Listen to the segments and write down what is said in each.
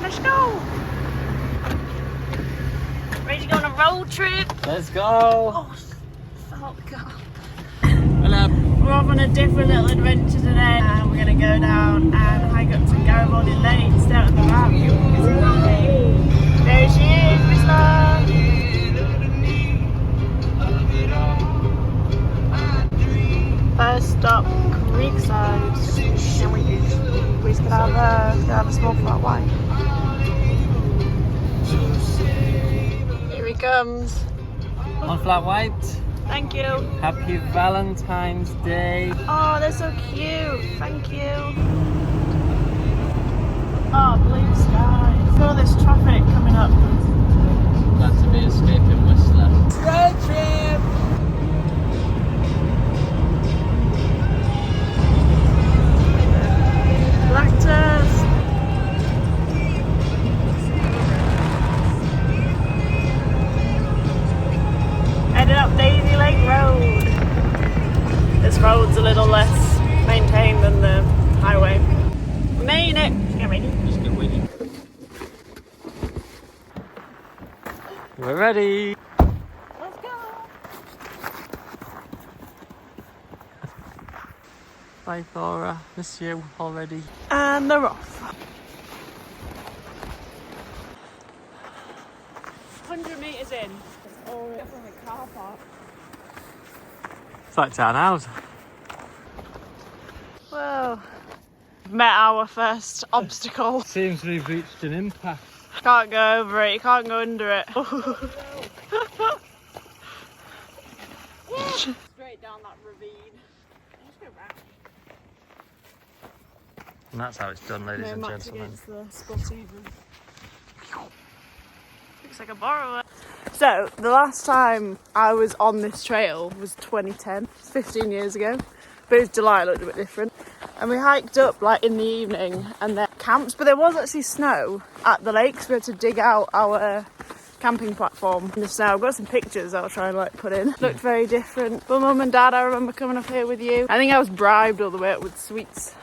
Let's go. Ready to go on a road trip? Let's go. Oh, felt the car. We're off on a different little adventure today, and we're going to go down and hike up to Garibaldi Lake, stay out on the ramp. There she is, Miss Love. First stop, Creekside. And we could have a small flat white. Here he comes. On flat white. Thank you. Happy Valentine's Day. Oh, they're so cute. Thank you. Oh, blue sky. Look at all this traffic coming up. Glad to be escaping Whistler. Road trip! Lactose. Heading up Daisy Lake Road. This road's a little less maintained than the highway. We made it. Get ready. Just get ready. We're ready. Let's go. Bye Thora, miss you already. And they're off. 100 metres in. It's all from the car park. It's like town house. Whoa. Met our first obstacle. Seems we've reached an impasse. Can't go over it, you can't go under it. Straight down that ravine. Just go back. And that's how it's done, ladies and gentlemen. Against the spot even. Looks like a borrower. So, the last time I was on this trail was 2010, 15 years ago. But in July it looked a bit different. And we hiked up like in the evening and then camps, but there was actually snow at the lake, so we had to dig out our camping platform in the snow. I've got some pictures I'll try and like put in. Looked very different. But Mum and Dad, I remember coming up here with you. I think I was bribed all the way up with sweets.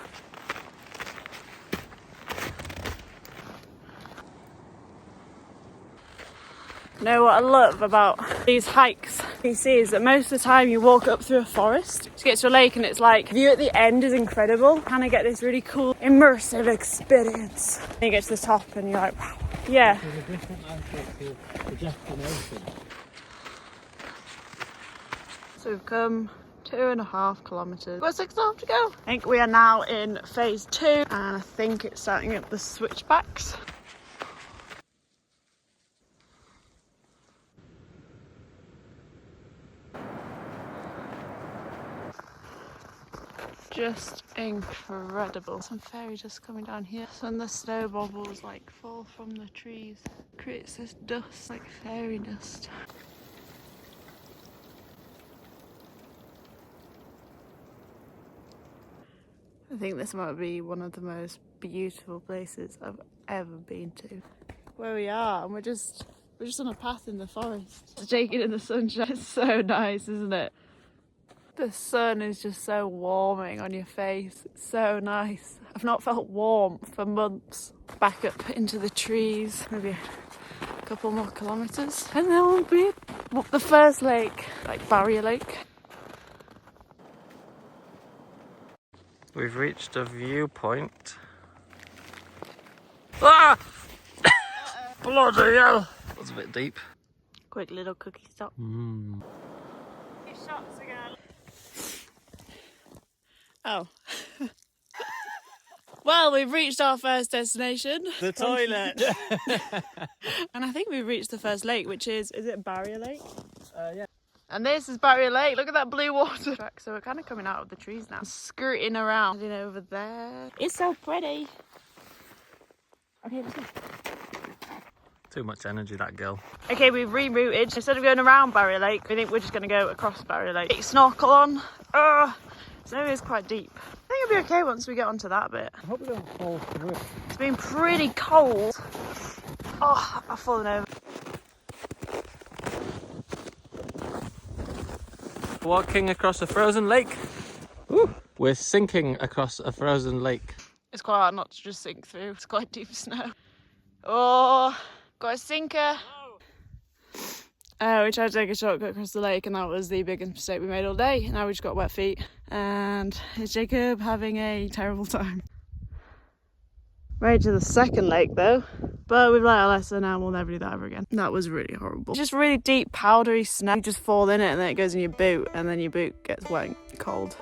You know what I love about these hikes you see is that most of the time you walk up through a forest to get to a lake, and it's like the view at the end is incredible. Kind of get this really cool immersive experience. And you get to the top and you're like, wow. Yeah. There's a different aspect to the destination. So we've come 2.5 kilometres. Got 6.5 to go. I think we are now in phase 2 and I think it's starting up the switchbacks. Just incredible. Some fairy dust coming down here. So when the snow bubbles like fall from the trees, it creates this dust like fairy dust. I think this might be one of the most beautiful places I've ever been to. Where we are, and we're just on a path in the forest. Just taking in the sunshine. It's so nice, isn't it? The sun is just so warming on your face. It's so nice. I've not felt warm for months. Back up into the trees, maybe a couple more kilometres, and then we'll be up the first lake, like Barrier Lake. We've reached a viewpoint. Ah! Bloody hell! That was a bit deep. Quick little cookie stop. Shots again. Oh. Well, we've reached our first destination. The toilet! And I think we've reached the first lake, which is it Barrier Lake? Yeah. And this is Barrier Lake. Look at that blue water. So we're kind of coming out of the trees now. Skirting around. Heading over there. It's so pretty. Okay, let's go. Too much energy, that girl. Okay, we've rerouted. Instead of going around Barrier Lake, we think we're just going to go across Barrier Lake. Snorkel on. This area is quite deep. I think it'll be okay once we get onto that bit. I hope we don't fall through. It's been pretty cold. Oh, I've fallen over. Walking across a frozen lake. Ooh, we're sinking across a frozen lake. It's quite hard not to just sink through. It's quite deep snow. Oh, got a sinker. We tried to take a shortcut across the lake and that was the biggest mistake we made all day. Now we just got wet feet and here's Jacob having a terrible time. Right to the second lake though, but we've learned our lesson and we'll never do that ever again. That was really horrible. Just really deep powdery snow. You just fall in it and then it goes in your boot and then your boot gets wet and cold.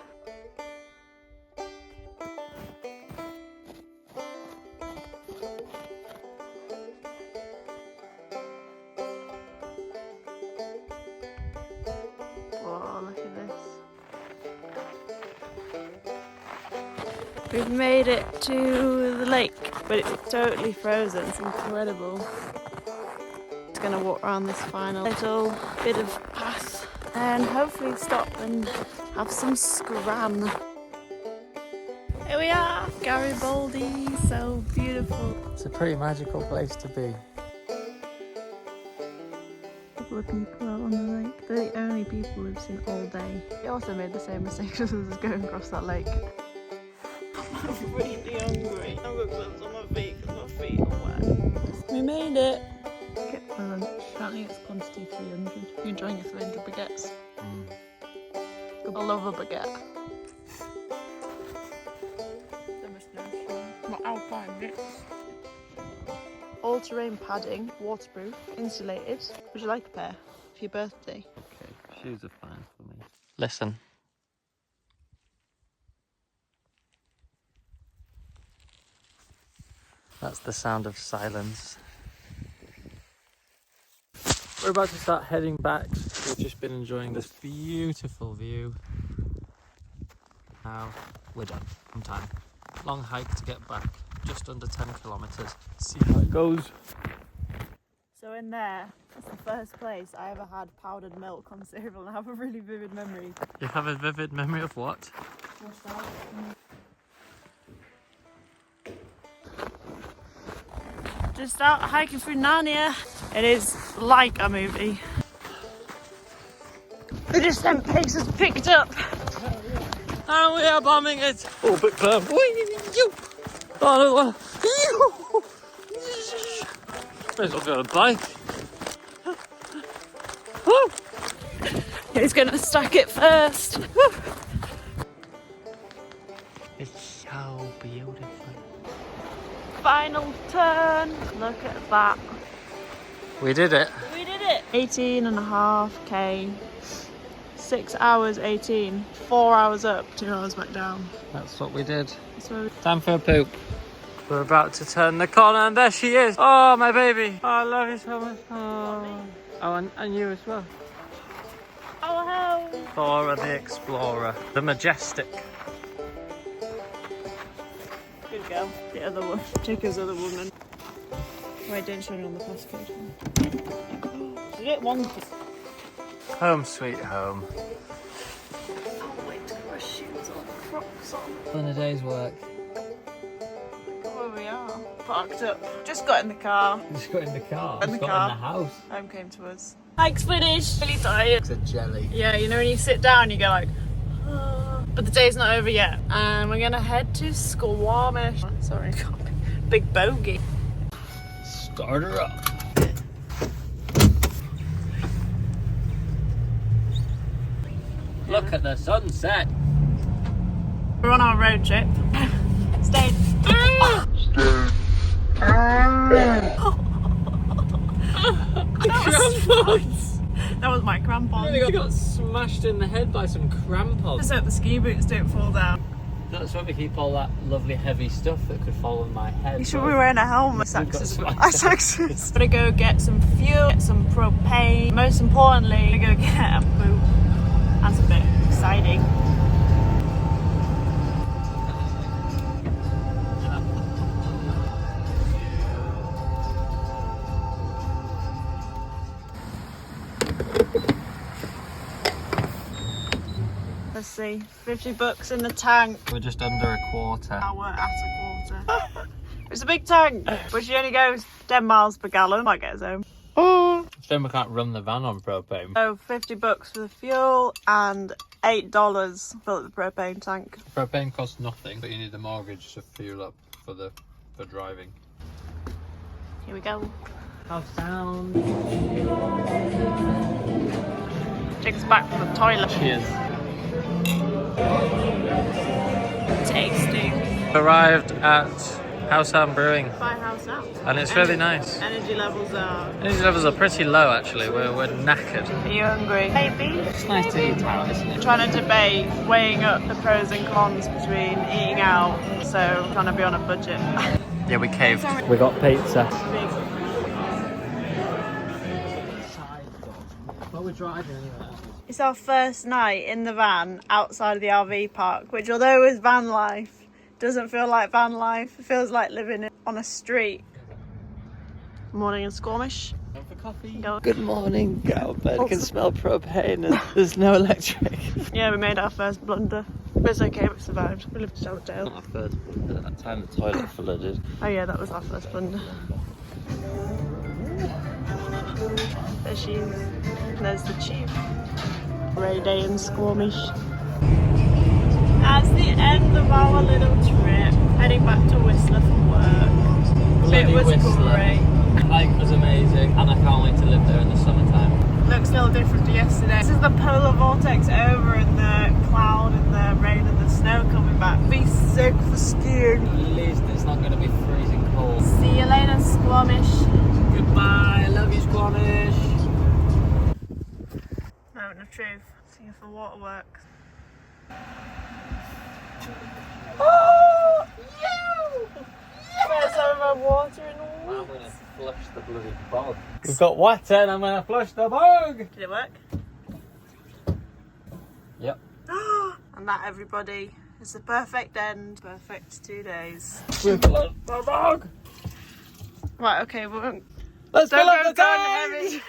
Oh, look at this. We've made it to the lake, but it's totally frozen. It's incredible. Just gonna walk around this final little bit of path and hopefully stop and have some scran. Here we are, Garibaldi, so beautiful. It's a pretty magical place to be. A couple of people out on the lake. They're the only people we've seen all day. We also made the same mistake as us going across that lake. I'm really hungry. I've got gloves on my feet because my feet are wet. We made it. Get for lunch. Apparently it's quantity 300. You're enjoying your 300 baguettes. I love a baguette. What alpine mix. All-terrain padding, waterproof, insulated. Would you like a pair for your birthday? Okay, shoes are fine for me. Listen. That's the sound of silence. We're about to start heading back. We've just been enjoying this beautiful view. Now we're done on time. Long hike to get back, just under 10 kilometres. See how it goes. So in there, that's the first place I ever had powdered milk on cereal and I have a really vivid memory. You have a vivid memory of what? What's that? Just out hiking through Narnia. It is like a movie. The descent pace has picked up. And we are bombing it. Oh, bit firm. Oh, may as well go on a bike. Who's gonna stack it first? It's so beautiful. Final turn. Look at that. We did it. We did it. 18.5k. 6 hours 18. 4 hours up, 2 hours back down. That's what we did. So Time for a poop. We're about to turn the corner and there she is. Oh, my baby. Oh, I love you so much. Oh, and you as well. oh hell. Thora the Explorer. The Majestic. Good girl. The other one. Jacob's other woman. Wait, don't show me on the postcode. She did it once. Home sweet home. Can't wait to put my shoes on, Crocs on. Done a day's work. Look where we are. Parked up. Just got in the car. Just got in the car. In the Just car. got in the house. Home came to us. Hike's finished. Really tired. It's a jelly. Yeah, you know when you sit down, you go like, "Ah." But the day's not over yet, and we're gonna head to Squamish. Sorry, big bogey. Start her up. Look at the sunset. We're on our road trip. Stay. Crampons! That was my crampon. I got smashed in the head by some crampons. Just hope the ski boots don't fall down. That's why we keep all that lovely heavy stuff that could fall on my head. You should be wearing a helmet. We've got Saxes. Gotta go get some fuel, get some propane. Most importantly, gotta go get a boot. That's a bit exciting. Let's see, $50 in the tank. We're just under a quarter. Now we're at a quarter. It's a big tank, but she only goes 10 miles per gallon. Might get us home. Oh. Shame we can't run the van on propane. So $50 for the fuel and $8 fill up the propane tank. Propane costs nothing, but you need the mortgage to fuel up for driving. Here we go. House down. Take us back from the toilet. Cheers. Tasty. Arrived at House Down Brewing. By House Now. And it's really nice. Energy levels are pretty low actually. We're knackered. Are you hungry? Maybe. It's nice to eat out, isn't it? Trying to debate weighing up the pros and cons between eating out, so trying to be on a budget. Yeah, we caved. We got pizza. But we're driving anyway. It's our first night in the van outside of the RV park, which although is van life, doesn't feel like van life. It feels like living on a street. Morning in Squamish. Going for coffee. Good morning, Garibaldi. I can smell propane and there's no electric. Yeah, we made our first blunder. But it's okay, we survived. We lived to tell the tale. Our first blunder. At that time the toilet flooded. Oh yeah, that was our first blunder. There she is. There's the tube. Rainy day in Squamish. That's the end of our little trip. Heading back to Whistler for work. It was great. Lake was amazing, and I can't wait to live there in the summertime. Looks a little different to yesterday. This is the polar vortex over and the cloud and the rain and the snow coming back. Be sick for skiing. At least it's not going to be freezing cold. See you later, Squamish. Goodbye, I love you, Squamish. Moment of truth. See you for waterworks. Oh! You! First over water and all. I'm going to flush the bloody bog. We've got water and I'm going to flush the bog. Did it work? Yep. And that, everybody, is the perfect end. Perfect 2 days. We've flushed the bog. Right, okay, we won't. Let's Don't fill up go the down tank. heavy.